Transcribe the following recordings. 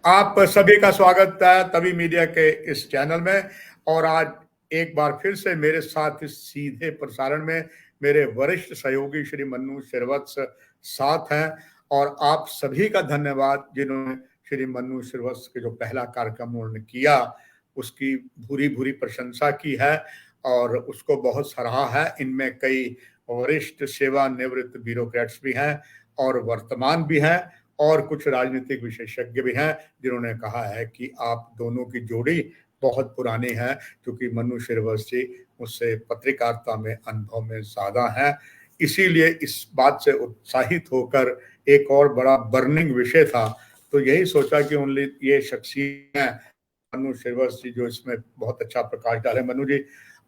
आप सभी का स्वागत है तभी मीडिया के इस चैनल में। और आज एक बार फिर से मेरे साथ इस सीधे प्रसारण में मेरे वरिष्ठ सहयोगी श्री मन्नू श्रीवत्स साथ हैं। और आप सभी का धन्यवाद जिन्होंने श्री मन्नू श्रीवत्स के जो पहला कार्यक्रम उन्होंने किया उसकी भूरी भूरी प्रशंसा की है और उसको बहुत सराहा है। इनमें कई वरिष्ठ सेवानिवृत्त ब्यूरोक्रेट्स भी हैं और वर्तमान भी हैं और कुछ राजनीतिक विशेषज्ञ भी हैं जिन्होंने कहा है कि आप दोनों की जोड़ी बहुत पुरानी है, क्योंकि मन्नू श्रीवत्स जी मुझसे पत्रकारिता में अनुभव में ज्यादा है। इसीलिए इस बात से उत्साहित होकर एक और बड़ा बर्निंग विषय था तो यही सोचा कि ओनली ये शख्सियत है मन्नू श्रीवत्स जी जो इसमें बहुत अच्छा प्रकाश डाले। मन्नू जी,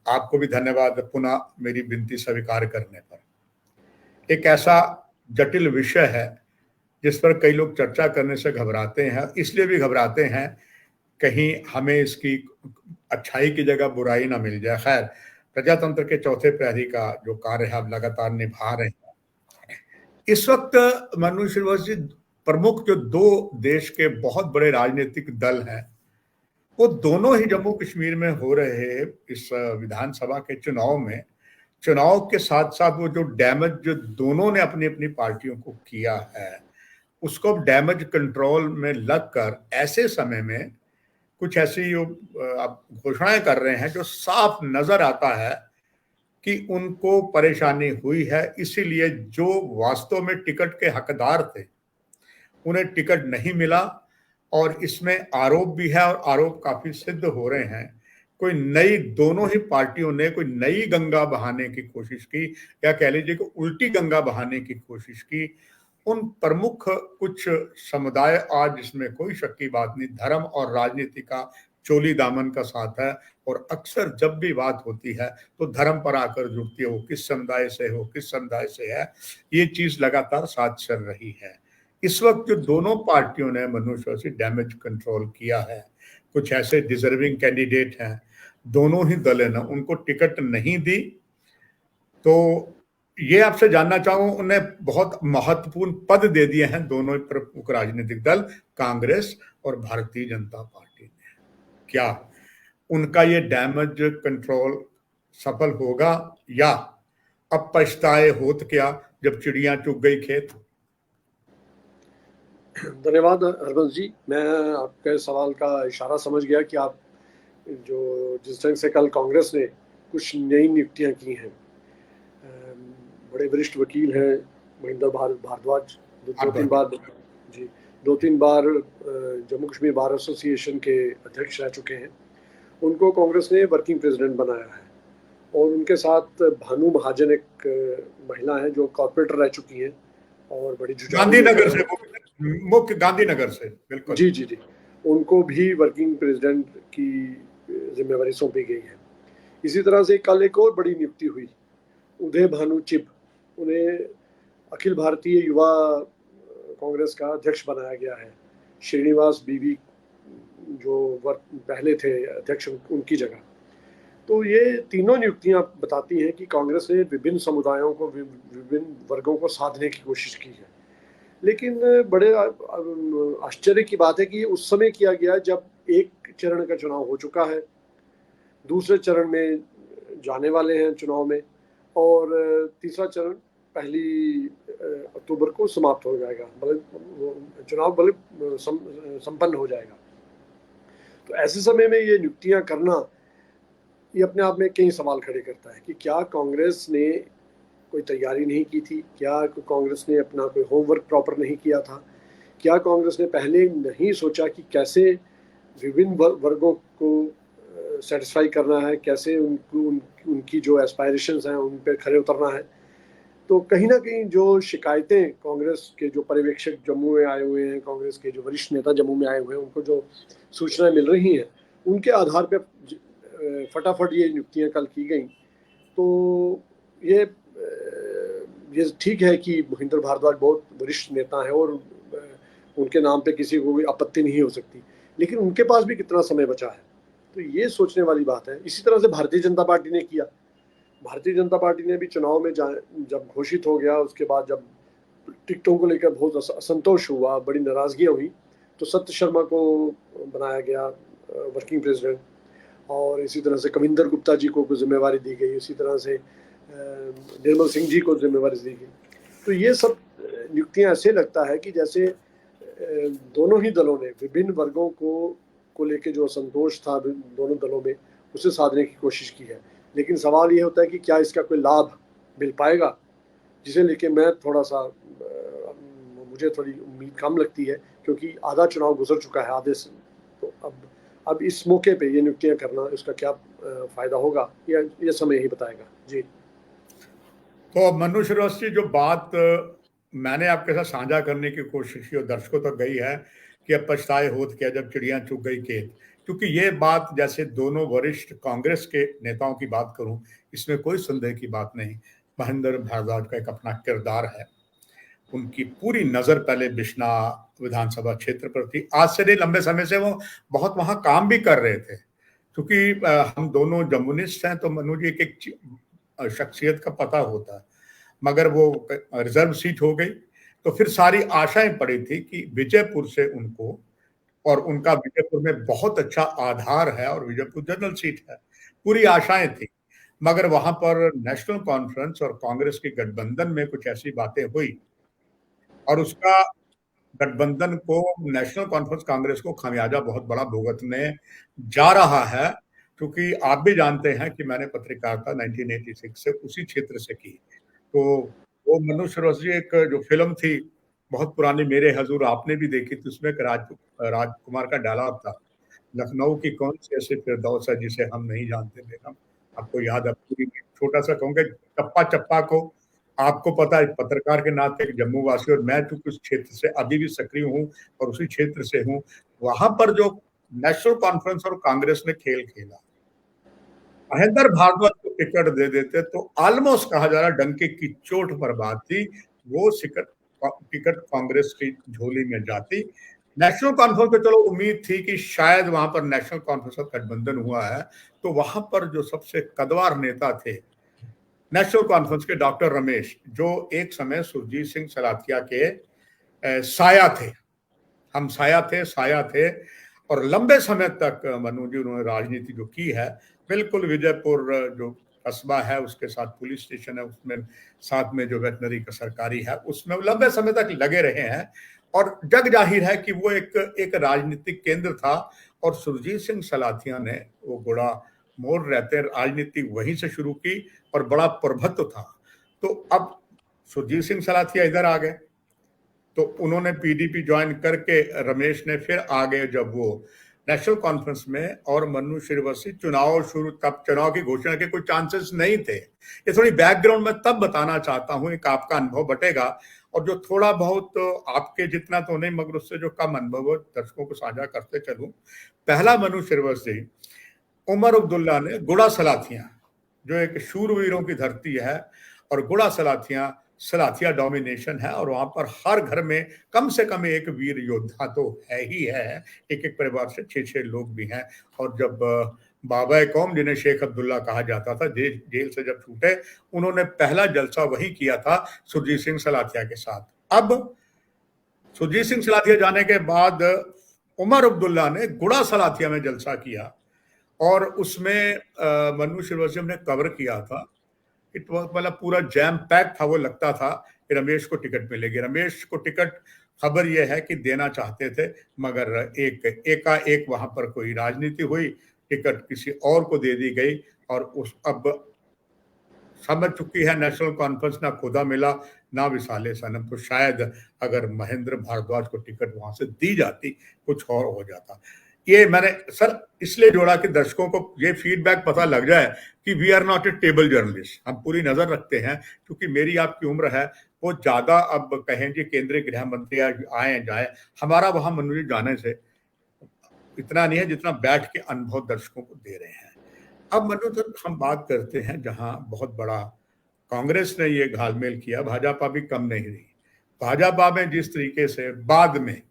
आपको भी धन्यवाद पुनः मेरी विनती स्वीकार करने पर। एक ऐसा जटिल विषय है जिस पर कई लोग चर्चा करने से घबराते हैं, इसलिए भी घबराते हैं कहीं हमें इसकी अच्छाई की जगह बुराई ना मिल जाए। खैर, प्रजातंत्र के चौथे प्रहरी का जो कार्य है आप लगातार निभा रहे हैं। इस वक्त मन्नू श्रीवत्स जी, प्रमुख जो दो देश के बहुत बड़े राजनीतिक दल हैं वो दोनों ही जम्मू कश्मीर में हो रहे इस विधानसभा के चुनाव के साथ साथ वो जो डैमेज जो दोनों ने अपनी अपनी पार्टियों को किया है उसको अब डैमेज कंट्रोल में लगकर ऐसे समय में कुछ ऐसी आप घोषणाएं कर रहे हैं जो साफ नजर आता है कि उनको परेशानी हुई है। इसीलिए जो वास्तव में टिकट के हकदार थे उन्हें टिकट नहीं मिला और इसमें आरोप भी है और आरोप काफी सिद्ध हो रहे हैं। कोई नई दोनों ही पार्टियों ने कोई नई गंगा बहाने की कोशिश की या कह लीजिए कि उल्टी गंगा बहाने की कोशिश की। उन प्रमुख कुछ समुदाय आज इसमें कोई शक की बात नहीं धर्म और राजनीति का चोली दामन का साथ है और अक्सर जब भी बात होती है तो धर्म पर आकर जुड़ती है, वो किस समुदाय से हो किस समुदाय से है, ये चीज लगातार साथ चल रही है। इस वक्त जो दोनों पार्टियों ने मनुष्य से डैमेज कंट्रोल किया है, कुछ ऐसे डिजर्विंग कैंडिडेट हैं, दोनों ही दलें ने उनको टिकट नहीं दी। तो ये आपसे जानना चाहूँ, उन्हें बहुत महत्वपूर्ण पद दे दिए हैं दोनों प्रमुख राजनीतिक दल कांग्रेस और भारतीय जनता पार्टी ने। क्या उनका ये डैमेज कंट्रोल सफल होगा या अब पछताए होत क्या जब चिड़िया चुग गई खेत? धन्यवाद हरबंश जी। मैं आपके सवाल का इशारा समझ गया कि आप जो जिस ढंग से कल कांग्रेस ने कुछ नई नियुक्तियां की हैं, बड़े वरिष्ठ वकील हैं महेंद्र भारद्वाज, दो तीन बार जम्मू कश्मीर बार एसोसिएशन के अध्यक्ष रह चुके हैं, उनको कांग्रेस ने वर्किंग प्रेसिडेंट बनाया है। और उनके साथ भानु महाजन एक महिला है जो कॉर्पोरेटर रह चुकी हैं और बड़ी गांधीनगर से, मुख्य गांधीनगर से, बिल्कुल जी जी जी, उनको भी वर्किंग प्रेसिडेंट की जिम्मेवारी सौंपी गई है। इसी तरह से कल एक और बड़ी नियुक्ति हुई, उदय भानु चिब, उन्हें अखिल भारतीय युवा कांग्रेस का अध्यक्ष बनाया गया है। श्रीनिवास बीवी जो पहले थे अध्यक्ष उनकी जगह। तो ये तीनों नियुक्तियां बताती हैं कि कांग्रेस ने विभिन्न समुदायों को विभिन्न वर्गों को साधने की कोशिश की है। लेकिन बड़े आश्चर्य की बात है कि उस समय किया गया जब एक चरण का चुनाव हो चुका है, दूसरे चरण में जाने वाले हैं चुनाव में और तीसरा चरण पहली अक्टूबर को समाप्त हो जाएगा, मतलब चुनाव संपन्न हो जाएगा। तो ऐसे समय में ये नियुक्तियां करना ये अपने आप में कई सवाल खड़े करता है कि क्या कांग्रेस ने कोई तैयारी नहीं की थी, क्या कांग्रेस ने अपना कोई होमवर्क प्रॉपर नहीं किया था, क्या कांग्रेस ने पहले नहीं सोचा कि कैसे विभिन्न वर्गों को सेटिस्फाई करना है, कैसे उनकी जो एस्पायरेशंस हैं उन पर खरे उतरना है। तो कहीं ना कहीं जो शिकायतें कांग्रेस के जो पर्यवेक्षक जम्मू में आए हुए हैं, कांग्रेस के जो वरिष्ठ नेता जम्मू में आए हुए हैं, उनको जो सूचनाएं मिल रही हैं उनके आधार पर फटाफट ये नियुक्तियां कल की गई। तो ये ठीक है कि महेंद्र भारद्वाज बहुत वरिष्ठ नेता है और उनके नाम पे किसी को भी आपत्ति नहीं हो सकती, लेकिन उनके पास भी कितना समय बचा है, तो ये सोचने वाली बात है। इसी तरह से भारतीय जनता पार्टी ने किया। भारतीय जनता पार्टी ने भी चुनाव में जब घोषित हो गया, उसके बाद जब टिकटों को लेकर बहुत असंतोष हुआ, बड़ी नाराजगियां हुई, तो सत्य शर्मा को बनाया गया वर्किंग प्रेसिडेंट, और इसी तरह से कविंदर गुप्ता जी को जिम्मेवारी दी गई, इसी तरह से निर्मल सिंह जी को जिम्मेवारी दी गई। तो ये सब नियुक्तियां ऐसे लगता है कि जैसे दोनों ही दलों ने विभिन्न वर्गों को लेके जो असंतोष था दोनों दलों में, उसे साधने की कोशिश की है। लेकिन सवाल ये होता है कि क्या इसका कोई लाभ मिल पाएगा, जिसे लेके मैं थोड़ा सा मुझे थोड़ी उम्मीद कम लगती है, क्योंकि आधा चुनाव गुजर चुका है, आधे से। तो अब इस मौके पे ये नियुक्तियां करना, इसका क्या फायदा होगा, ये समय ही बताएगा। जी। तो मनु श्रीवास्तव जी, जो बात मैंने आपके साथ साझा करने की कोशिश की और दर्शकों तक गई है कि अब पछताए होत क्या जब चिड़िया चुग गई खेत, क्योंकि ये बात जैसे दोनों वरिष्ठ कांग्रेस के नेताओं की बात करूं, इसमें कोई संदेह की बात नहीं। महेंद्र भारद्वाज का एक अपना किरदार है, उनकी पूरी नजर पहले बिश्ना विधानसभा क्षेत्र पर थी। आज से नहीं, लंबे समय से वो बहुत वहां काम भी कर रहे थे, क्योंकि हम दोनों जम्मुनिस्ट हैं, तो मनु जी एक शख्सियत का पता होता है। मगर वो रिजर्व सीट हो गई, तो फिर सारी आशाएं पड़ी थी कि विजयपुर से उनको, और उनका विजयपुर में बहुत अच्छा आधार है और विजयपुर जनरल सीट है, पूरी आशाएं थी। मगर वहां पर नेशनल कॉन्फ्रेंस और कांग्रेस के गठबंधन में कुछ ऐसी बातें हुई, और उसका गठबंधन को, नेशनल कॉन्फ्रेंस कांग्रेस को खामियाजा बहुत बड़ा भुगतने जा रहा है। क्योंकि आप भी जानते हैं कि मैंने पत्रकारिता 1986 से उसी क्षेत्र से की। तो वो मनु श्रीवास्तव जी, एक जो फिल्म थी बहुत पुरानी, मेरे हजूर, आपने भी देखी थी, उसमें एक राजकुमार का डायलॉग था, लखनऊ की कौन सी ऐसी फिरदौस है जिसे हम नहीं जानते बेगम। आपको याद है? पूरी छोटा सा कहूंगा, चप्पा चप्पा को, आपको पता है पत्रकार के नाते एक जम्मू वासी, और मैं चूंकि उस क्षेत्र से अभी भी सक्रिय हूँ और उसी क्षेत्र से हूँ, वहां पर जो नेशनल कॉन्फ्रेंस और कांग्रेस ने खेल खेला, महेंद्र भारद्वाज को टिकट दे देते तो ऑलमोस्ट कहा जा रहा डंके की चोट पर बात थी, वो टिकट कांग्रेस की झोली में जाती। नेशनल कॉन्फ्रेंस पे चलो उम्मीद थी कि शायद वहां पर नेशनल कॉन्फ्रेंस का गठबंधन हुआ है, तो वहां पर जो सबसे कद्दावर नेता थे नेशनल कॉन्फ्रेंस के, डॉक्टर रमेश, जो एक समय सुरजीत सिंह सलाथिया के साया थे, हम साया थे, और लंबे समय तक मनु जी उन्होंने राजनीति जो की है, बिल्कुल विजयपुर जो कस्बा है उसके साथ पुलिस स्टेशन है, उसमें साथ में जो वेटनरी का सरकारी है, उसमें लंबे समय तक लगे रहे हैं, और जग जाहिर है कि वो एक राजनीतिक केंद्र था। और सुरजीत सिंह सलाथिया ने वो गोड़ा मोड़ रहते राजनीति वहीं से शुरू की, और बड़ा प्रभुत्व था। तो अब सुरजीत सिंह सलाथिया इधर आ गए, तो उन्होंने पीडीपी ज्वाइन करके रमेश ने फिर आगे जब वो नेशनल कॉन्फ्रेंस में, और मनु श्रीवास्तव चुनाव शुरू, तब चुनाव की घोषणा के कोई चांसेस नहीं थे। ये थोड़ी बैकग्राउंड में तब बताना चाहता हूं, एक आपका अनुभव बटेगा, और जो थोड़ा बहुत आपके जितना तो नहीं, मगर उससे जो कम अनुभव दर्शकों को साझा करते चलूं। पहला मनु श्रीवास्तव, उमर अब्दुल्ला ने गुड़ा सलाथिया, जो एक शूरवीरों की धरती है, और गुड़ा सलाथिया डोमिनेशन है, और वहां पर हर घर में कम से कम एक वीर योद्धा तो है ही है, एक एक परिवार से 6-6 लोग भी हैं। और जब बाबा कौम, जिन्हें शेख अब्दुल्ला कहा जाता था, जेल से जब छूटे, उन्होंने पहला जलसा वही किया था सुरजीत सिंह सलाथिया के साथ। अब सुरजीत सिंह सलाथिया जाने के बाद उमर अब्दुल्ला ने गुड़ा सलाथिया में जलसा किया, और उसमें मनु श्रीवास्तव ने कवर किया था। मतलब पूरा जैम पैक था, वो लगता था कि रमेश को टिकट मिलेगी। रमेश को टिकट, खबर यह है कि देना चाहते थे, मगर एकाएक वहां पर कोई राजनीति हुई, टिकट किसी और को दे दी गई, और अब समझ चुकी है नेशनल कॉन्फ्रेंस, ना खुदा मिला ना विसाले सनम। तो शायद अगर महेंद्र भारद्वाज को टिकट वहां से दी जाती, कुछ और हो जाता। ये मैंने सर इसलिए जोड़ा कि दर्शकों को ये फीडबैक पता लग जाए कि we are not a table journalist, हम पूरी नजर रखते हैं। क्योंकि मेरी आपकी उम्र है, वो ज्यादा अब कहें जी केंद्रीय गृह मंत्री आए जाए, हमारा वहां मनु जी जाने से इतना नहीं है जितना बैठ के अनुभव दर्शकों को दे रहे हैं। अब मनु सर, हम बात करते हैं जहां बहुत बड़ा कांग्रेस ने ये घालमेल किया, भाजपा भी कम नहीं रही। भाजपा में जिस तरीके से बाद में,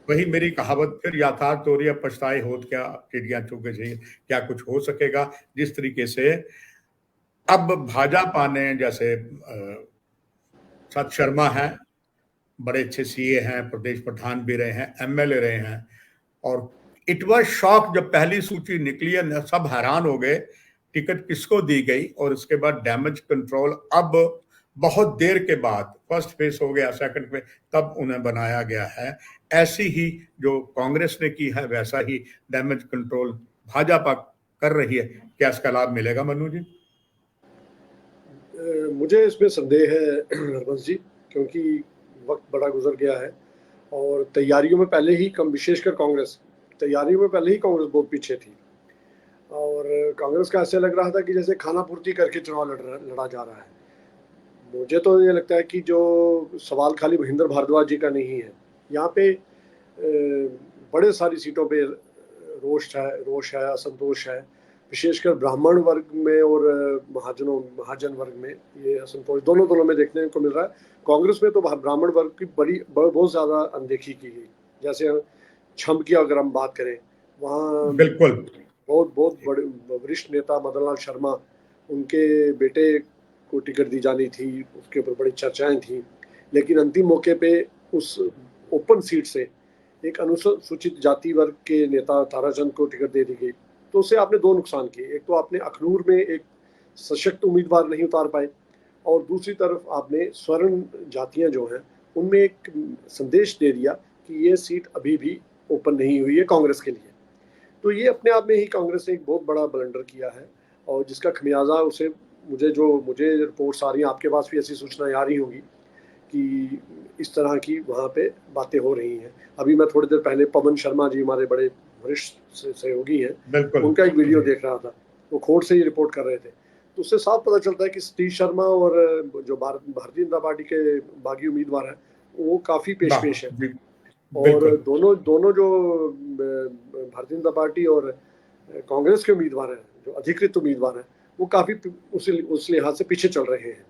वही मेरी कहावत फिर याथार्थ हो रही है, पछताए होत क्या चिड़िया चुग गई, क्या कुछ हो सकेगा। जिस तरीके से अब भाजपा ने, जैसे सत शर्मा है, बड़े अच्छे सीए हैं, प्रदेश प्रधान भी रहे हैं, एमएलए रहे हैं। और इट वाज शॉक जब पहली सूची निकली है, सब हैरान हो गए टिकट किसको दी गई। और उसके बाद डैमेज कंट्रोल अब बहुत देर के बाद फर्स्ट फेज हो गया, सेकंड फेज, तब उन्हें बनाया गया है। ऐसी ही जो कांग्रेस ने की है वैसा ही डैमेज कंट्रोल भाजपा कर रही है। क्या इसका लाभ मिलेगा मनु जी? मुझे इसमें संदेह है हरबंस जी, क्योंकि वक्त बड़ा गुजर गया है और तैयारियों में पहले ही विशेषकर कांग्रेस तैयारियों में पहले ही कांग्रेस बहुत पीछे थी। और कांग्रेस का ऐसे लग रहा था कि जैसे खाना पूर्ति करके चुनाव लड़ा जा रहा है। मुझे तो ये लगता है कि जो सवाल खाली महेंद्र भारद्वाज जी का नहीं है, यहाँ पे बड़े सारी सीटों पे रोष है, असंतोष है, विशेषकर ब्राह्मण वर्ग में और महाजन वर्ग में ये असंतोष दोनों दलों में देखने को मिल रहा है। कांग्रेस में तो ब्राह्मण वर्ग की बहुत ज्यादा अनदेखी की गई। जैसे छम की अगर हम बात करें, वहाँ बिल्कुल बहुत बड़े वरिष्ठ नेता मदन लाल शर्मा, उनके बेटे को टिकट दी जानी थी, उसके ऊपर बड़ी चर्चाएं थी, लेकिन अंतिम मौके पे उस ओपन सीट से एक अनुसूचित जाति वर्ग के नेता ताराचंद को टिकट दे दी गई। तो उससे आपने दो नुकसान किए। एक तो आपने अखनूर में एक सशक्त उम्मीदवार नहीं उतार पाए, और दूसरी तरफ आपने स्वर्ण जातियां जो हैं उनमें एक संदेश दे दिया कि ये सीट अभी भी ओपन नहीं हुई है कांग्रेस के लिए। तो ये अपने आप में ही कांग्रेस ने एक बहुत बड़ा ब्लंडर किया है, और जिसका खमियाजा उसे मुझे रिपोर्ट्स आ रही हैं, आपके पास भी ऐसी सूचनाएं आ रही होंगी कि इस तरह की वहाँ पे बातें हो रही हैं। अभी मैं थोड़ी देर पहले पवन शर्मा जी, हमारे बड़े वरिष्ठ सहयोगी हैं, उनका एक वीडियो देख रहा था, वो खोट से ही रिपोर्ट कर रहे थे। तो उससे साफ पता चलता है कि सतीश शर्मा और जो भारतीय जनता पार्टी के बागी उम्मीदवार हैं वो काफ़ी पेश है। और दोनों जो भारतीय जनता पार्टी और कांग्रेस के उम्मीदवार हैं, जो अधिकृत उम्मीदवार हैं, वो काफ़ी उस लिहाज से पीछे चल रहे हैं।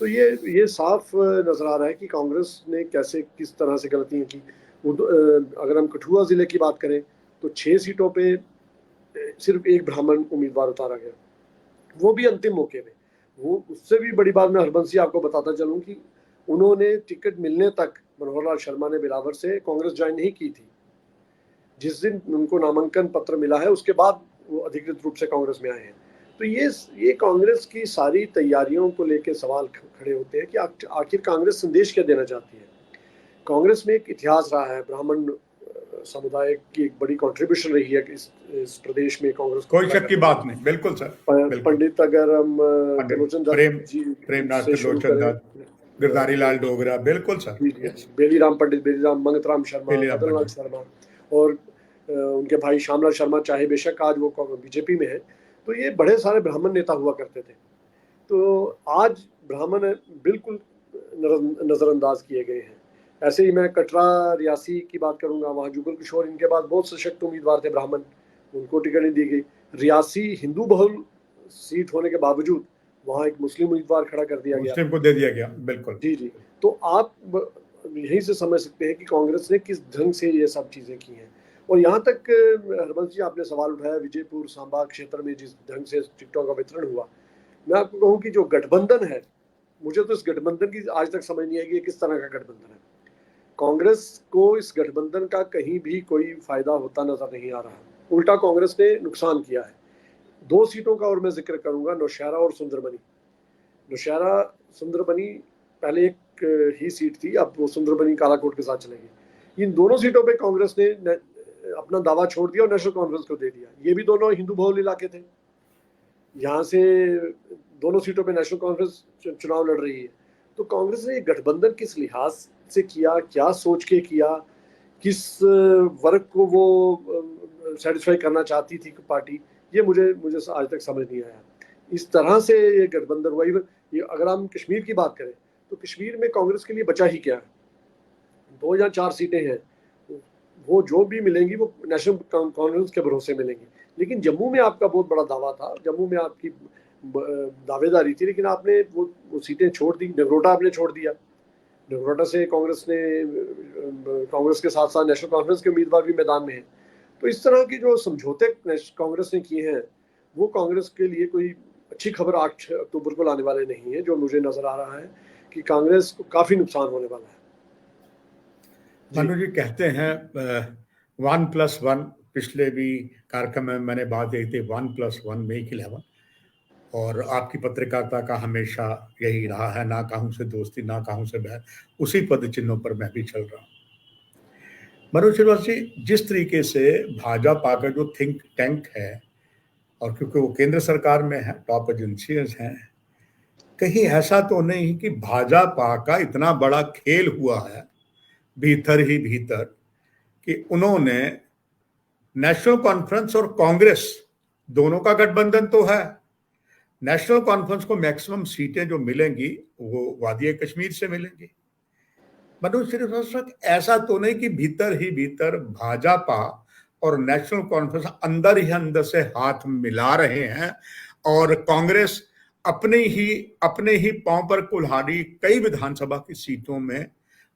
तो ये साफ नजर आ रहा है कि कांग्रेस ने किस तरह से गलतियां की। अगर हम कठुआ जिले की बात करें तो 6 सीटों पे सिर्फ एक ब्राह्मण उम्मीदवार उतारा गया, वो भी अंतिम मौके पे। वो उससे भी बड़ी बात मैं हरबंसी आपको बताता चलूं कि उन्होंने टिकट मिलने तक, मनोहर लाल शर्मा ने बिलावर से कांग्रेस ज्वाइन नहीं की थी। जिस दिन उनको नामांकन पत्र मिला है उसके बाद वो अधिकृत रूप से कांग्रेस में आए हैं। तो ये कांग्रेस की सारी तैयारियों को लेकर सवाल खड़े होते हैं कि आखिर कांग्रेस संदेश क्या देना चाहती है। कांग्रेस में एक इतिहास रहा है, ब्राह्मण समुदाय की एक बड़ी कंट्रीब्यूशन रही है इस प्रदेश में कांग्रेस, कोई शक की बात नहीं। बिल्कुल सर, पंडित अगर हम प्रेमनाथ गिरधारी लाल डोगरा, बिल्कुल सर, बेलीराम पंडित, बेलीराम मंगतराम शर्मा, मदन लाल शर्मा, और उनके भाई श्यामलाल शर्मा, चाहे बेशक आज वो बीजेपी में है। तो ये बड़े सारे ब्राह्मण नेता हुआ करते थे। तो आज ब्राह्मण बिल्कुल नजरअंदाज किए गए हैं। ऐसे ही मैं कटरा रियासी की बात करूंगा, वहाँ जुगल किशोर, इनके बाद बहुत सशक्त उम्मीदवार थे ब्राह्मण, उनको टिकट नहीं दी गई। रियासी हिंदू बहुल सीट होने के बावजूद वहाँ एक मुस्लिम उम्मीदवार खड़ा कर दिया गया, मुस्लिम को दे दिया गया। बिल्कुल जी। तो आप यहीं से समझ सकते हैं कि कांग्रेस ने किस ढंग से ये सब चीजें की हैं। और यहाँ तक हरबंस जी आपने सवाल उठाया विजयपुर सांबा क्षेत्र में जिस ढंग से टिकटों का वितरण हुआ, मैं आपको कहूँ कि जो गठबंधन है, मुझे तो इस गठबंधन की आज तक समझ नहीं आई कि किस तरह का गठबंधन है। कांग्रेस को इस गठबंधन का कहीं भी कोई फायदा होता नजर नहीं आ रहा, उल्टा कांग्रेस ने नुकसान किया है। 2 सीटों का और मैं जिक्र करूंगा, नौशहरा और सुंदरबनी। नौशहरा सुंदरबनी पहले एक ही सीट थी, अब वो सुंदरबनी कालाकोट के साथ चलेगी। इन दोनों सीटों पे कांग्रेस ने अपना दावा छोड़ दिया और नेशनल कॉन्फ्रेंस को दे दिया। ये भी दोनों हिंदू बहुल इलाके थे, यहाँ से दोनों सीटों पे नेशनल कॉन्फ्रेंस चुनाव लड़ रही है। तो कांग्रेस ने गठबंधन किस लिहाज से किया, क्या सोच के किया, किस वर्ग को वो सेटिस्फाई करना चाहती थी पार्टी, ये मुझे आज तक समझ नहीं आया। इस तरह से ये गठबंधन हुआ। ये अगर हम कश्मीर की बात करें तो कश्मीर में कांग्रेस के लिए बचा ही क्या है, 2 या 4 सीटें हैं, वो जो भी मिलेंगी वो नेशनल कॉन्फ्रेंस के भरोसे मिलेंगी। लेकिन जम्मू में आपका बहुत बड़ा दावा था, जम्मू में आपकी दावेदारी थी, लेकिन आपने वो सीटें छोड़ दी। नगरोटा आपने छोड़ दिया, नगरोटा से कांग्रेस के साथ साथ नेशनल कॉन्फ्रेंस के उम्मीदवार भी मैदान में हैं। तो इस तरह की जो समझौते कांग्रेस ने किए हैं वो कांग्रेस के लिए कोई अच्छी खबर 8 अक्टूबर को लाने वाले नहीं है। जो मुझे नजर आ रहा है कि कांग्रेस को काफी नुकसान होने वाला है। मनु जी कहते हैं 1+1, पिछले भी कार्यक्रम में मैंने बात कही थी 1+1 मेक 11, और आपकी पत्रकारिता का हमेशा यही रहा है, ना कहूं से दोस्ती ना कहूं से बैर, उसी पद चिन्हों पर मैं भी चल रहा हूं। मनोज श्रीवास्तव जी, जिस तरीके से भाजपा का जो थिंक टैंक है, और क्योंकि वो केंद्र सरकार में है, टॉप एजेंसीज हैं, कहीं ऐसा तो नहीं कि भाजपा का इतना बड़ा खेल हुआ है भीतर ही भीतर कि उन्होंने नेशनल कॉन्फ्रेंस और कांग्रेस दोनों का गठबंधन तो है, नेशनल कॉन्फ्रेंस को मैक्सिमम सीटें जो मिलेंगी वो वादी कश्मीर से मिलेंगी। मनोज श्रीवास्तव, ऐसा तो नहीं कि भीतर ही भीतर भाजपा और नेशनल कॉन्फ्रेंस अंदर ही अंदर से हाथ मिला रहे हैं, और कांग्रेस अपने ही पांव पर कुल्हाड़ी कई विधानसभा की सीटों में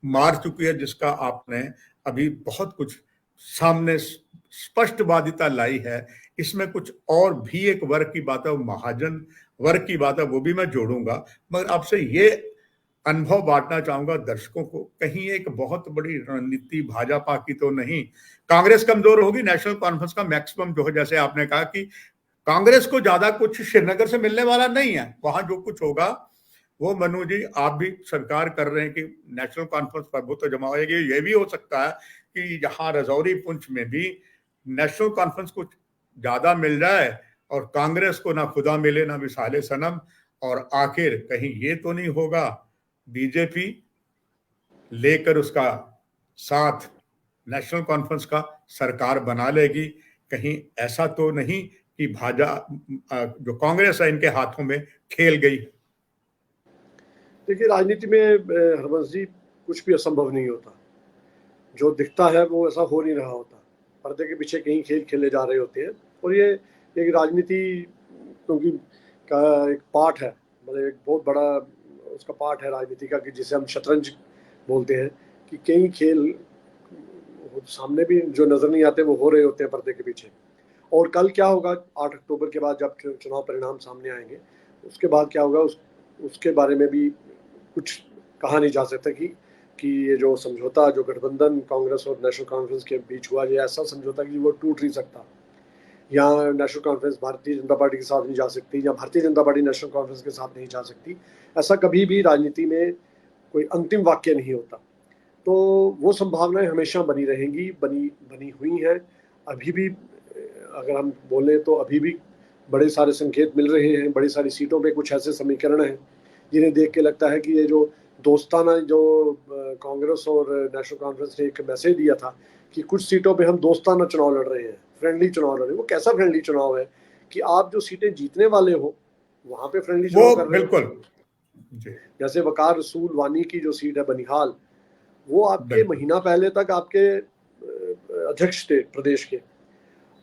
मार चुकी है, जिसका आपने अभी बहुत कुछ सामने स्पष्टवादिता लाई है। इसमें कुछ और भी एक वर्ग की बात है, वो महाजन वर्ग की बात है, वो भी मैं जोड़ूंगा, मगर आपसे ये अनुभव बांटना चाहूंगा दर्शकों को, कहीं एक बहुत बड़ी रणनीति भाजपा की तो नहीं, कांग्रेस कमजोर होगी, नेशनल कॉन्फ्रेंस का मैक्सिमम जो है, जैसे आपने कहा कि कांग्रेस को ज्यादा कुछ श्रीनगर से मिलने वाला नहीं है, वहां जो कुछ होगा वो, मनु जी आप भी स्वीकार कर रहे हैं कि नेशनल कॉन्फ्रेंस पर तो जमा होगी। ये भी हो सकता है कि यहाँ रजौरी पुंछ में भी नेशनल कॉन्फ्रेंस को ज्यादा मिल जाए और कांग्रेस को ना खुदा मिले ना मिसाले सनम, और आखिर कहीं ये तो नहीं होगा बीजेपी लेकर उसका साथ नेशनल कॉन्फ्रेंस का सरकार बना लेगी, कहीं ऐसा तो नहीं कि जो कांग्रेस है इनके हाथों में खेल गई। देखिए, राजनीति में हरबंस जी कुछ भी असंभव नहीं होता, जो दिखता है वो ऐसा हो नहीं रहा होता, पर्दे के पीछे कहीं खेल खेले जा रहे होते हैं। और ये एक राजनीति क्योंकि का एक पार्ट है, मतलब एक बहुत बड़ा उसका पार्ट है राजनीति का, कि जिसे हम शतरंज बोलते हैं, कि कई खेल सामने भी जो नजर नहीं आते वो हो रहे होते हैं पर्दे के पीछे। और कल क्या होगा 8 अक्टूबर के बाद, जब चुनाव परिणाम सामने आएंगे, उसके बाद क्या होगा उसके बारे में भी कुछ कहा नहीं जा सकता कि ये जो समझौता, जो गठबंधन कांग्रेस और नेशनल कॉन्फ्रेंस के बीच हुआ, ये ऐसा समझौता कि वो टूट नहीं सकता, या national conference Bharatiya Janata party के साथ नहीं जा सकती, या Bharatiya Janata party national conference के साथ नहीं जा सकती। ऐसा कभी भी राजनीति में कोई अंतिम वाक्य नहीं होता। तो वो संभावनाएं हमेशा बनी रहेंगी, बनी हुई हैं। अभी भी अगर हम बोलें तो अभी भी बड़े सारे संकेत मिल रहे हैं, बड़ी सारी सीटों पे कुछ ऐसे समीकरण हैं जिन्हें देख के लगता है कि ये जो दोस्ताना, जो कांग्रेस और नेशनल कॉन्फ्रेंस ने एक मैसेज दिया था कि कुछ सीटों पे हम दोस्ताना चुनाव लड़ रहे हैं, फ्रेंडली चुनाव लड़ रहे हैं, वो कैसा फ्रेंडली चुनाव है कि आप जो सीटें जीतने वाले हो वहां पे फ्रेंडली चुनाव कर रहे हो। बिल्कुल, जैसे वकार रसूल वानी की जो सीट है बनिहाल, वो आपके महीना पहले तक आपके अध्यक्ष थे प्रदेश के,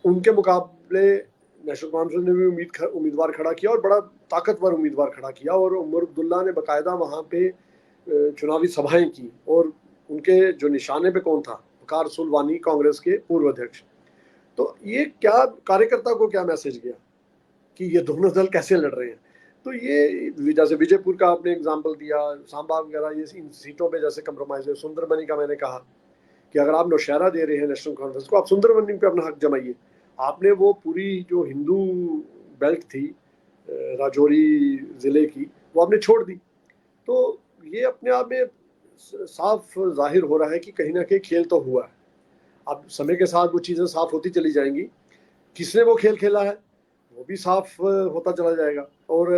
उनके मुकाबले नेशनल कॉन्फ्रेंस ने भी उम्मीदवार खड़ा किया, और बड़ा ताकतवर उम्मीदवार खड़ा किया, और उमर अब्दुल्ला ने बाकायदा वहाँ पे चुनावी सभाएं की, और उनके जो निशाने पे कौन था, वकार रसूल वानी, कांग्रेस के पूर्व अध्यक्ष। तो ये क्या कार्यकर्ता को क्या मैसेज गया कि ये दोनों दल कैसे लड़ रहे हैं। तो ये जैसे विजयपुर का आपने एग्जाम्पल दिया, सांबा वगैरह, ये इन सीटों पे जैसे कंप्रोमाइज है। सुंदरबनी का मैंने कहा कि अगर आप नौशहरा दे रहे हैं नेशनल कॉन्फ्रेंस को, आप सुंदरबनी पे अपना हक जमाइए। आपने वो पूरी जो हिंदू बेल्ट थी राजौरी जिले की, वो आपने छोड़ दी। तो ये अपने आप में साफ जाहिर हो रहा है कि कहीं ना कहीं खेल तो हुआ है। अब समय के साथ वो चीज़ें साफ होती चली जाएंगी, किसने वो खेल खेला है वो भी साफ होता चला जाएगा। और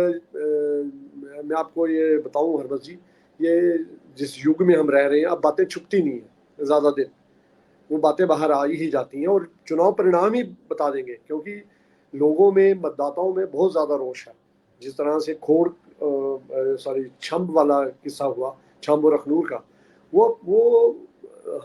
मैं आपको ये बताऊं हरबंस जी, ये जिस युग में हम रह रहे हैं, अब बातें छुपती नहीं है ज़्यादा दिन, वो बातें बाहर आ ही जाती हैं, और चुनाव परिणाम ही बता देंगे, क्योंकि लोगों में, मतदाताओं में बहुत ज़्यादा रोष है। जिस तरह से छम्ब वाला किस्सा हुआ, छम्ब और अखनूर का, वो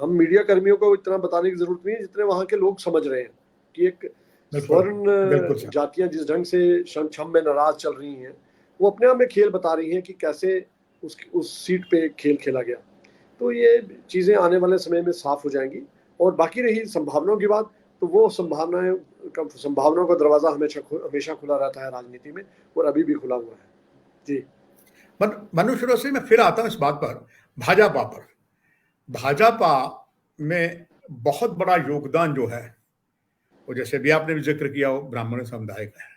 हम मीडिया कर्मियों को इतना बताने की जरूरत नहीं है जितने वहाँ के लोग समझ रहे हैं कि एक स्वर्ण जातियां जिस ढंग से छम्ब में नाराज चल रही हैं, वो अपने आप में खेल बता रही हैं कि कैसे उस सीट पे खेल खेला गया। तो ये चीज़ें आने वाले समय में साफ हो जाएंगी। और बाकी रही संभावनाओं की बात, तो वो संभावनाओं का दरवाजा हमेशा खुला रहता है राजनीति में, और अभी भी खुला हुआ है। जी मनु श्रीवास्तव, मैं फिर आता हूं इस बात पर, भाजपा पर। भाजपा में बहुत बड़ा योगदान जो है वो, जैसे भी आपने भी जिक्र किया, वो ब्राह्मण समुदाय का है।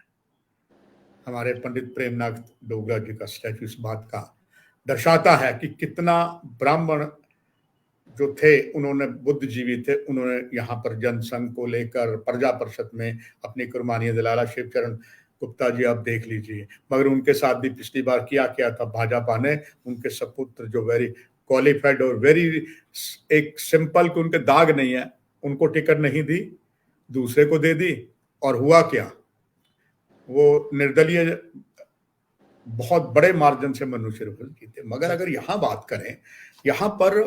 हमारे पंडित प्रेमनाथ डोगरा जी का स्टैचू इस बात का दर्शाता है कि कितना ब्राह्मण जो थे, उन्होंने बुद्धिजीवी थे, उन्होंने यहाँ पर जनसंघ को लेकर प्रजा परिषद में अपनी कुर्बानियां दिला। लाला शिवचरण गुप्ता जी आप देख लीजिए, मगर उनके साथ भी पिछली बार किया था भाजपा ने। उनके सपुत्र जो वेरी क्वालिफाइड और वेरी एक सिंपल को उनके दाग नहीं है, उनको टिकट नहीं दी, दूसरे को दे दी। और हुआ क्या, वो निर्दलीय बहुत बड़े मार्जिन से मनु शिरवल जीते। मगर अगर यहाँ बात करें, यहाँ पर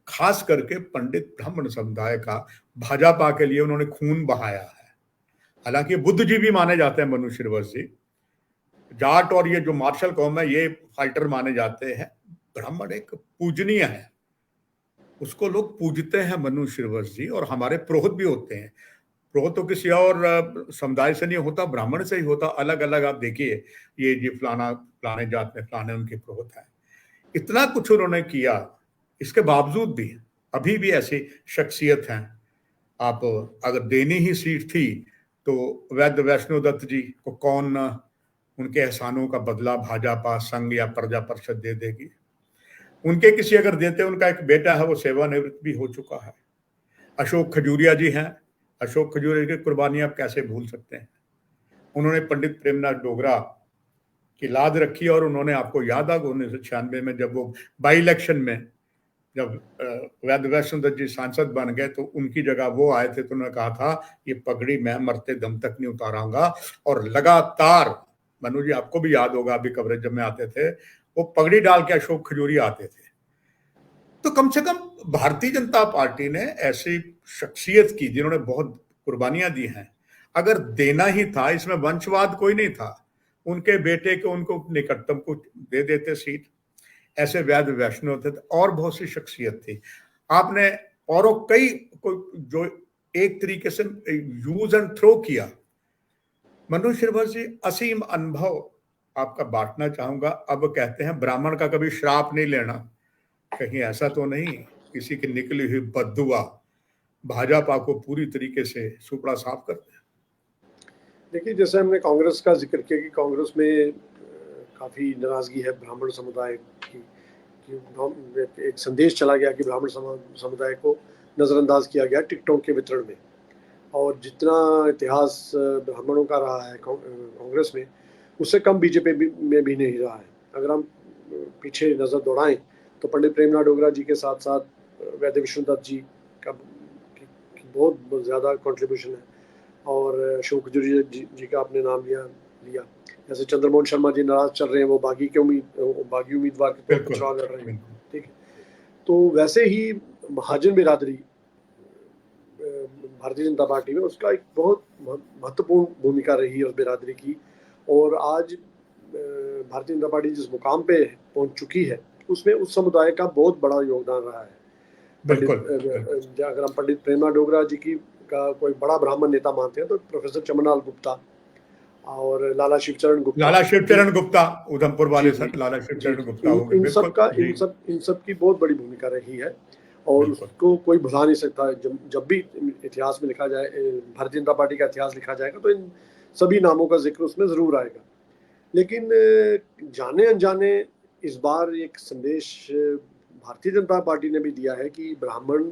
खास करके पंडित ब्राह्मण समुदाय का भाजपा के लिए उन्होंने खून बहाया है। हालांकि बुद्धिजीवी माने जाते हैं मनु शिरवल जी, जाट और ये जो मार्शल कौम है ये फाइटर माने जाते हैं। ब्राह्मण एक पूजनीय है, उसको लोग पूजते हैं मनु शिरवल जी। और हमारे पुरोहित भी होते हैं। पुरोहित तो किसी और समुदाय से नहीं होता, ब्राह्मण से ही होता। अलग अलग आप देखिए, ये फलाने जात में फलाने उनके पुरोहित है। इतना कुछ उन्होंने किया, इसके बावजूद भी अभी भी ऐसी शख्सियत हैं। आप अगर देनी ही सीट थी तो वैद्य वैष्णो दत्त जी को कौन उनके एहसानों का बदला भाजपा संघ या प्रजा परिषद दे देगी? उनके किसी अगर देते, उनका एक बेटा है वो सेवानिवृत्त भी हो चुका है, अशोक खजूरिया जी हैं। अशोक खजूरिया की कुर्बानी आप कैसे भूल सकते हैं? उन्होंने पंडित प्रेमनाथ डोगरा की लाद रखी। और उन्होंने, आपको याद है 1996 में जब वो बाई इलेक्शन में जब वैद्य वैष्णो दत्त जी सांसद बन गए तो उनकी जगह वो आए थे, तो उन्होंने कहा था ये पगड़ी मैं मरते दम तक नहीं उतारूंगा। और लगातार, मनु जी आपको भी याद होगा, अभी कवरेज जब में आते थे वो पगड़ी डाल के अशोक खजूरिया आते थे। तो कम से कम भारतीय जनता पार्टी ने ऐसी शख्सियत की जिन्होंने बहुत कुर्बानियां दी हैं। अगर देना ही था, इसमें वंशवाद कोई नहीं था, उनके बेटे को उनको निकटतम को दे देते सीट। ऐसे वैद्य वैष्णव थे और बहुत सी शख्सियत थी। आपने और कई जो एक तरीके से यूज एंड थ्रो किया। मनु शिरवल जी असीम अनुभव आपका बांटना चाहूंगा। अब कहते हैं ब्राह्मण का कभी श्राप नहीं लेना, कहीं ऐसा तो नहीं किसी की निकली हुई बद्दुआ भाजपा को पूरी तरीके से सुपड़ा साफ करते हैं? देखिए, जैसे हमने कांग्रेस का जिक्र किया कि कांग्रेस में काफ़ी नाराज़गी है ब्राह्मण समुदाय की, कि एक संदेश चला गया कि ब्राह्मण समुदाय को नज़रअंदाज किया गया टिकटों के वितरण में। और जितना इतिहास ब्राह्मणों का रहा है कांग्रेस में, उससे कम बीजेपी में भी नहीं रहा है। अगर हम पीछे नज़र दौड़ाएं तो पंडित प्रेमनाथ डोगरा जी के साथ साथ वैद्य विष्णु दत्त जी का बहुत ज़्यादा कंट्रीब्यूशन है। और अशोक खजूरिया जी का आपने नाम लिया। जैसे चंद्रमोहन शर्मा जी नाराज चल रहे हैं, वो बागी उम्मीदवार के तौर पर चुनाव लड़ रहे हैं, ठीक है। तो वैसे ही महाजन बिरादरी भारतीय जनता पार्टी में उसका एक बहुत महत्वपूर्ण भूमिका रही है उस बिरादरी की। और आज भारतीय जनता पार्टी जिस मुकाम पे पहुंच चुकी है, उसमें उस समुदाय का बहुत बड़ा योगदान रहा है। अगर हम पंडित प्रेमनाथ डोगरा जी की का कोई बड़ा ब्राह्मण नेता मानते हैं तो प्रोफेसर चमनलाल गुप्ता और लाला शिवचरण गुप्ता उधमपुर वाले सर, लाला शिवचरण गुप्ता हो गए। इन सब की बहुत बड़ी भूमिका रही है और उसको कोई भुला नहीं सकता। जब भी इतिहास में लिखा जाए, भारतीय जनता पार्टी का इतिहास लिखा जाएगा, तो इन सभी नामों का जिक्र उसमें जरूर आएगा। लेकिन जाने अनजाने इस बार एक संदेश भारतीय जनता पार्टी ने भी दिया है कि ब्राह्मण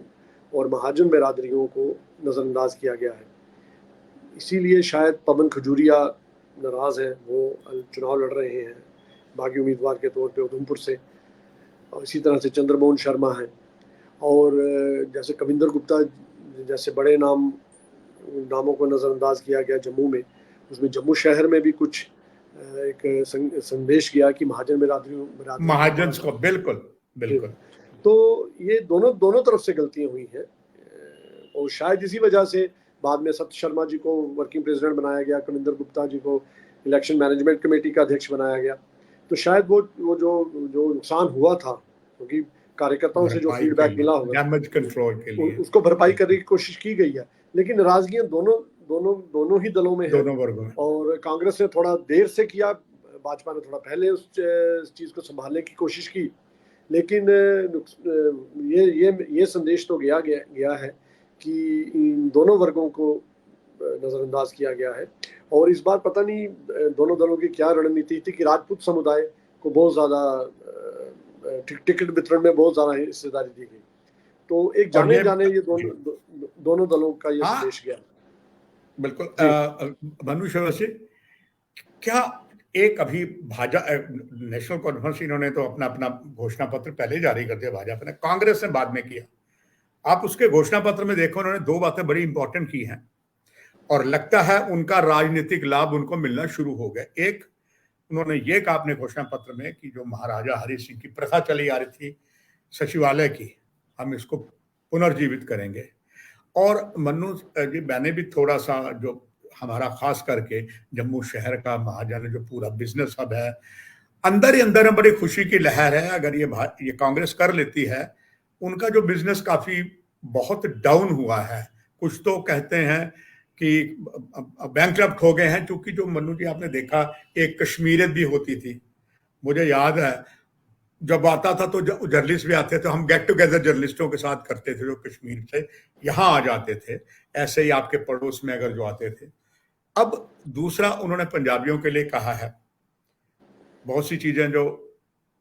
और महाजन बिरादरियों को नज़रअंदाज किया गया है। इसीलिए शायद पवन खजूरिया नाराज़ हैं, वो चुनाव लड़ रहे हैं बागी उम्मीदवार के तौर पे उधमपुर से। और इसी तरह से चंद्रमोहन शर्मा हैं, और जैसे कविंदर गुप्ता जैसे बड़े नामों को नज़रअंदाज किया गया जम्मू में। उसमें जम्मू शहर में भी कुछ एक संदेश गया कि महाजन महाजन को बिल्कुल। तो ये दोनों तरफ से गलतियां हुई हैं। और शायद इसी वजह से बाद में सत्य शर्मा जी को वर्किंग प्रेसिडेंट बनाया गया, कविंदर गुप्ता जी को इलेक्शन मैनेजमेंट कमेटी का अध्यक्ष बनाया गया। तो शायद वो जो नुकसान हुआ था, क्योंकि कार्यकर्ताओं से जो फीडबैक मिला होगा, डैमेज कंट्रोल के लिए उसको भरपाई करने की कोशिश की गई है। लेकिन नाराजगियां दोनों ही दलों में है, दोनों वर्गों में। और कांग्रेस ने थोड़ा देर से किया, भाजपा ने थोड़ा पहले उस चीज को संभालने की कोशिश की। लेकिन ये संदेश तो गया है कि इन दोनों वर्गों को नजरअंदाज किया गया है। और इस बार पता नहीं दोनों दलों की क्या रणनीति थी कि राजपूत समुदाय को बहुत ज्यादा टिकट वितरण में बहुत ज्यादा हिस्सेदारी दी गई। तो एक जाने ये दोनों दलों का ये संदेश गया। बिल्कुल। मनुष्य से क्या एक अभी भाजपा नेशनल कॉन्फ्रेंस, इन्होंने तो अपना अपना घोषणा पत्र पहले जारी कर दिया, भाजपा ने, कांग्रेस ने बाद में किया। आप उसके घोषणा पत्र में देखो, उन्होंने दो बातें बड़ी इंपॉर्टेंट की हैं और लगता है उनका राजनीतिक लाभ उनको मिलना शुरू हो गया। एक, उन्होंने ये कहा अपने घोषणा पत्र में कि जो महाराजा हरि सिंह की प्रथा चली आ रही थी सचिवालय की, हम इसको पुनर्जीवित करेंगे। और मन्नू जी, मैंने भी थोड़ा सा, जो हमारा खास करके जम्मू शहर का महाजन जो पूरा बिजनेस हब है, अंदर ही अंदर में बड़ी खुशी की लहर है। अगर ये कांग्रेस कर लेती है, उनका जो बिजनेस काफी बहुत डाउन हुआ है, कुछ तो कहते हैं कि बैंकक्रप्ट हो गए हैं, क्योंकि जो मन्नू जी आपने देखा एक कश्मीरियत भी होती थी। मुझे याद है जब आता था तो जर्नलिस्ट भी आते थे, हम गेट टुगेदर जर्नलिस्टों के साथ करते थे जो कश्मीर से यहाँ आ जाते थे, ऐसे ही आपके पड़ोस में अगर जो आते थे। अब दूसरा, उन्होंने पंजाबियों के लिए कहा है बहुत सी चीजें जो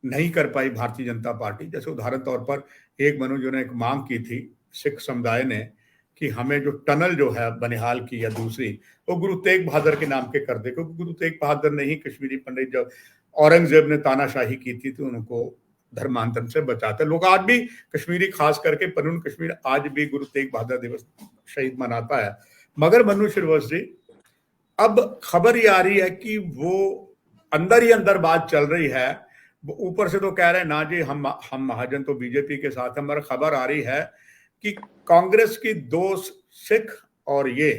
नहीं कर पाई भारतीय जनता पार्टी, जैसे उदाहरण तौर पर एक मनु जी ने एक मांग की थी सिख समुदाय ने कि हमें जो टनल जो है बनिहाल की या दूसरी, वो गुरु तेग बहादुर के नाम के कर दे, क्योंकि गुरु तेग बहादुर ने ही कश्मीरी पंडित, जब औरंगजेब ने तानाशाही की थी तो उनको धर्मांतरण से बचाते। लोग आज भी कश्मीरी, खास करके पनून कश्मीर, आज भी गुरु तेग बहादुर दिवस शहीद मनाता है। मगर मनु श्रीवास्तव जी, अब खबर ये आ रही है कि वो अंदर ही अंदर बात चल रही है, ऊपर से तो कह रहे हैं ना जी हम महाजन तो बीजेपी के साथ हैं, मगर खबर आ रही है कि कांग्रेस की दो सिख और ये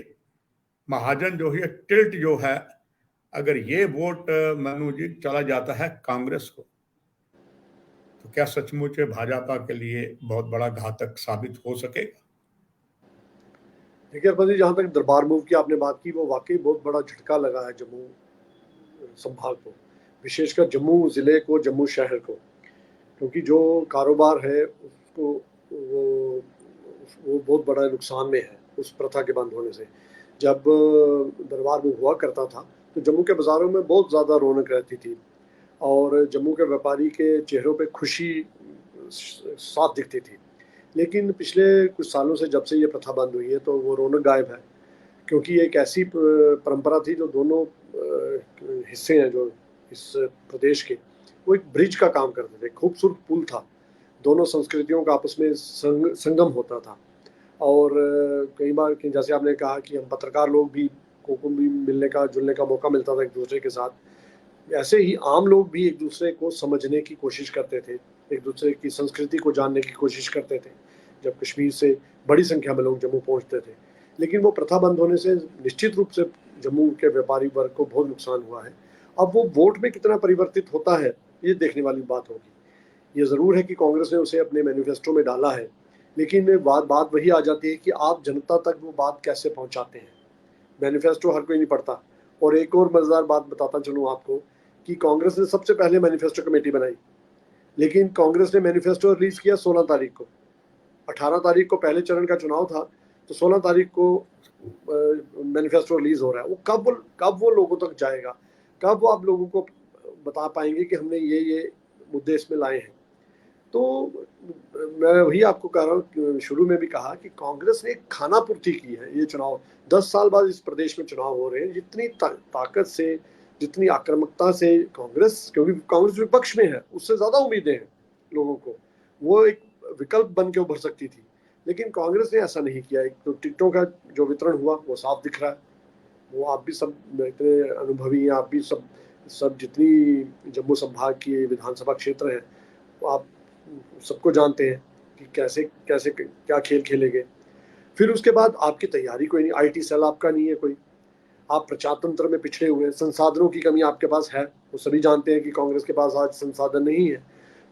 महाजन जो है टिल्ट जो है, अगर ये वोट मनु जी चला जाता है कांग्रेस को, तो क्या सचमुच भाजपा के लिए बहुत बड़ा घातक साबित हो सकेगा? देखिए अर्पण जी, जहां तक दरबार मूव की आपने बात की, वो वाकई बहुत बड़ा झटका लगा है जम्मू संभाग को, विशेषकर जम्मू जिले को, जम्मू शहर को, क्योंकि जो कारोबार है उसको वो बहुत बड़ा नुकसान में है उस प्रथा के बंद होने से। जब दरबार मूव हुआ करता था तो जम्मू के बाज़ारों में बहुत ज़्यादा रौनक रहती थी और जम्मू के व्यापारी के चेहरों पे खुशी साफ दिखती थी। लेकिन पिछले कुछ सालों से जब से ये प्रथा बंद हुई है तो वो रौनक गायब है, क्योंकि एक ऐसी परंपरा थी जो दोनों हिस्से हैं जो इस प्रदेश के, वो एक ब्रिज का काम करते थे, खूबसूरत पुल था, दोनों संस्कृतियों का आपस में संगम होता था। और कई बार जैसे आपने कहा कि हम पत्रकार लोग भी को भी मिलने का जुलने का मौका मिलता था एक दूसरे के साथ, ऐसे ही आम लोग भी एक दूसरे को समझने की कोशिश करते थे, एक दूसरे की संस्कृति को जानने की कोशिश करते थे जब कश्मीर से बड़ी संख्या में लोग जम्मू पहुंचते थे। लेकिन वो प्रथा बंद होने से निश्चित रूप से जम्मू के व्यापारी वर्ग को बहुत नुकसान हुआ है। अब वो वोट में कितना परिवर्तित होता है ये देखने वाली बात होगी। ये ज़रूर है कि कांग्रेस ने उसे अपने मैनिफेस्टो में डाला है, लेकिन बात वही आ जाती है कि आप जनता तक वो बात कैसे पहुंचाते हैं। मैनिफेस्टो हर कोई नहीं पढ़ता। और एक और मज़ेदार बात बताता चलूँ आपको कि कांग्रेस ने सबसे पहले मैनिफेस्टो कमेटी बनाई, लेकिन कांग्रेस ने मैनिफेस्टो रिलीज किया 16 तारीख को। 18 तारीख को पहले चरण का चुनाव था, तो 16 तारीख को मैनिफेस्टो रिलीज हो रहा है। वो कब वो लोगों तक जाएगा, कब वो आप लोगों को बता पाएंगे कि हमने ये मुद्दे इसमें लाए हैं। तो मैं वही आपको कह रहा हूँ, शुरू में भी कहा कि कांग्रेस ने खाना पूर्ति की है। ये चुनाव 10 साल बाद इस प्रदेश में चुनाव हो रहे हैं, जितनी ताकत से, जितनी आक्रामकता से कांग्रेस, क्योंकि कांग्रेस विपक्ष में है, उससे ज्यादा उम्मीदें हैं लोगों को, वो एक विकल्प बन के उभर सकती थी, लेकिन कांग्रेस ने ऐसा नहीं किया। एक तो टिकटों का जो वितरण हुआ वो साफ दिख रहा है, वो आप भी सब इतने अनुभवी हैं, आप भी सब जितनी जम्मू संभाग की विधानसभा क्षेत्र है वो आप सबको जानते हैं कि कैसे कैसे क्या खेल खेले गए। फिर उसके बाद आपकी तैयारी कोई नहीं, आईटी सेल आपका नहीं है कोई, आप प्रचार तंत्र में पिछड़े हुए हैं, संसाधनों की कमी आपके पास है, वो सभी जानते हैं कि कांग्रेस के पास आज संसाधन नहीं है।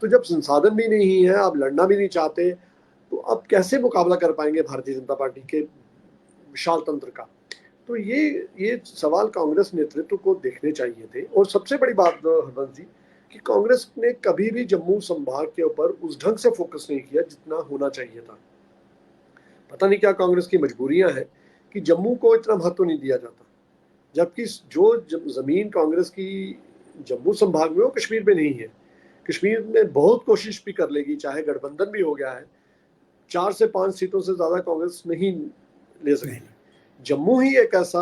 तो जब संसाधन भी नहीं है, आप लड़ना भी नहीं चाहते, तो आप कैसे मुकाबला कर पाएंगे भारतीय जनता पार्टी के विशाल तंत्र का? तो ये सवाल कांग्रेस नेतृत्व को देखने चाहिए थे। और सबसे बड़ी बात हरबंस जी कि कांग्रेस ने कभी भी जम्मू संभाग के ऊपर उस ढंग से फोकस नहीं किया जितना होना चाहिए था। पता नहीं क्या कांग्रेस की मजबूरियां हैं कि जम्मू को इतना महत्व नहीं दिया जाता, जबकि जो जमीन कांग्रेस की जम्मू संभाग में वो कश्मीर में नहीं है। कश्मीर में बहुत कोशिश भी कर लेगी, चाहे गठबंधन भी हो गया है, 4 से 5 सीटों से ज्यादा कांग्रेस नहीं ले सकती। जम्मू ही एक ऐसा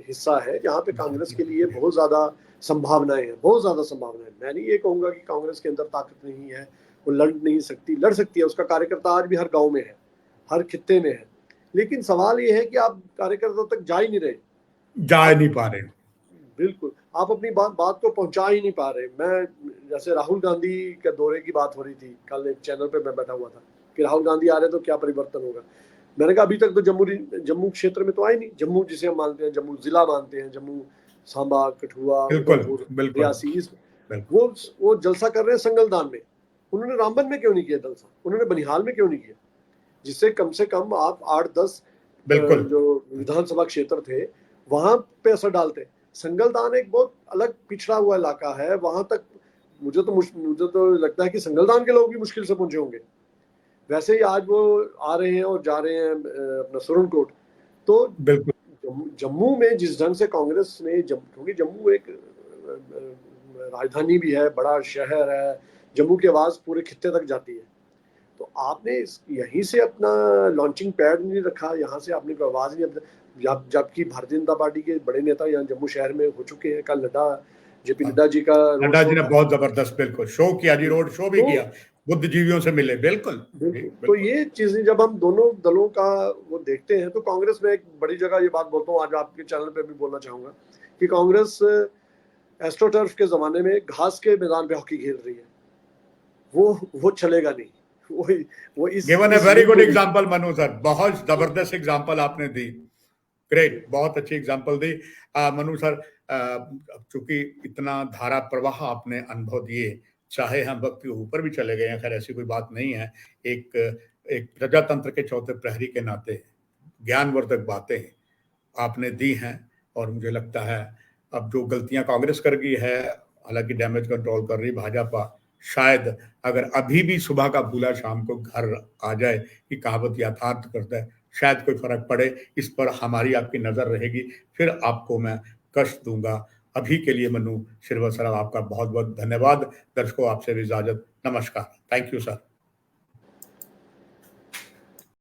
हिस्सा है जहाँ पे कांग्रेस के लिए बहुत ज्यादा संभावनाएं हैं, बहुत ज्यादा संभावनाएं। मैं नहीं ये कहूंगा कि कांग्रेस के अंदर ताकत नहीं है, वो लड़ नहीं सकती, लड़ सकती है। उसका कार्यकर्ता आज भी हर गांव में है, हर खित्ते में है। लेकिन सवाल ये है कि आप कार्यकर्ता तक जा ही नहीं रहे, जा नहीं पा रहे। बिल्कुल, आप अपनी बात को पहुंचा ही नहीं पा रहे। मैं जैसे राहुल गांधी के दौरे की बात हो रही थी, कल एक चैनल पे मैं बैठा हुआ था कि राहुल गांधी आ रहे तो क्या परिवर्तन होगा। मैंने कहा अभी तक तो जम्मू क्षेत्र में तो आए नहीं। जम्मू जिसे हम मानते हैं, जम्मू जिला मानते हैं, जम्मू सांबा, कठुआ, उधमपुर, रियासी, वो जलसा कर रहे हैं संगलदान में। उन्होंने रामबन में क्यों नहीं किया जलसा? उन्होंने बनिहाल में क्यों नहीं किया? जिससे कम से कम आप 8-10 जो विधानसभा क्षेत्र थे वहां पे असर डालते। संगलदान एक बहुत अलग पिछड़ा हुआ इलाका है, वहां तक मुझे तो लगता है कि संगलदान के लोग भी मुश्किल से पहुंचे होंगे। वैसे ही आज वो आ रहे हैं और जा रहे हैं अपना सुरनकोट। तो जम्मू में जिस ढंग से कांग्रेस ने, क्योंकि जम्मू एक राजधानी भी है, बड़ा शहर है, जम्मू की आवाज पूरे खित्ते तक जाती है। तो आपने यहीं से अपना लॉन्चिंग पैड नहीं रखा, यहाँ से आपने कोई आवाज नहीं, जबकि भारतीय जनता पार्टी के बड़े नेता यहाँ जम्मू शहर में हो चुके हैं। कल जेपी नड्डा जी का नड्डा जी ने बहुत जबरदस्त बिल्कुल शो किया जी, रोड शो भी किया, बुद्धिजीवियों से मिले। बिल्कुल। तो ये चीजें जब हम दोनों दलों का वो देखते हैं तो कांग्रेस में एक बड़ी जगह, ये बात बोलता हूँ आज आपके चैनल पे भी बोलना चाहूंगा कि कांग्रेस एस्ट्रोटर्फ के जमाने में घास के मैदान पे हॉकी खेल रही है। वो चलेगा नहीं। वो given a very good example Manu sir, बहुत जबरदस्त एग्जांपल आपने दी। ग्रेट, बहुत अच्छी एग्जांपल दी मनु सर। चूंकि इतना धारा प्रवाह आपने अनुभव दिए, चाहे हम वक्त के ऊपर भी चले गए हैं, खैर ऐसी कोई बात नहीं है। एक प्रजातंत्र के चौथे प्रहरी के नाते ज्ञानवर्धक बातें आपने दी हैं। और मुझे लगता है अब जो गलतियां कांग्रेस कर गई है, हालांकि डैमेज कंट्रोल कर रही भाजपा, शायद अगर अभी भी सुबह का भूला शाम को घर आ जाए कि कहावत यथार्थ करता है, शायद कोई फर्क पड़े। इस पर हमारी आपकी नजर रहेगी, फिर आपको मैं कष्ट दूंगा। अभी के लिए मनु शिरवत सर, आपका बहुत बहुत धन्यवाद। दर्शकों, आपसे भी इजाजत, नमस्कार। Thank you sir.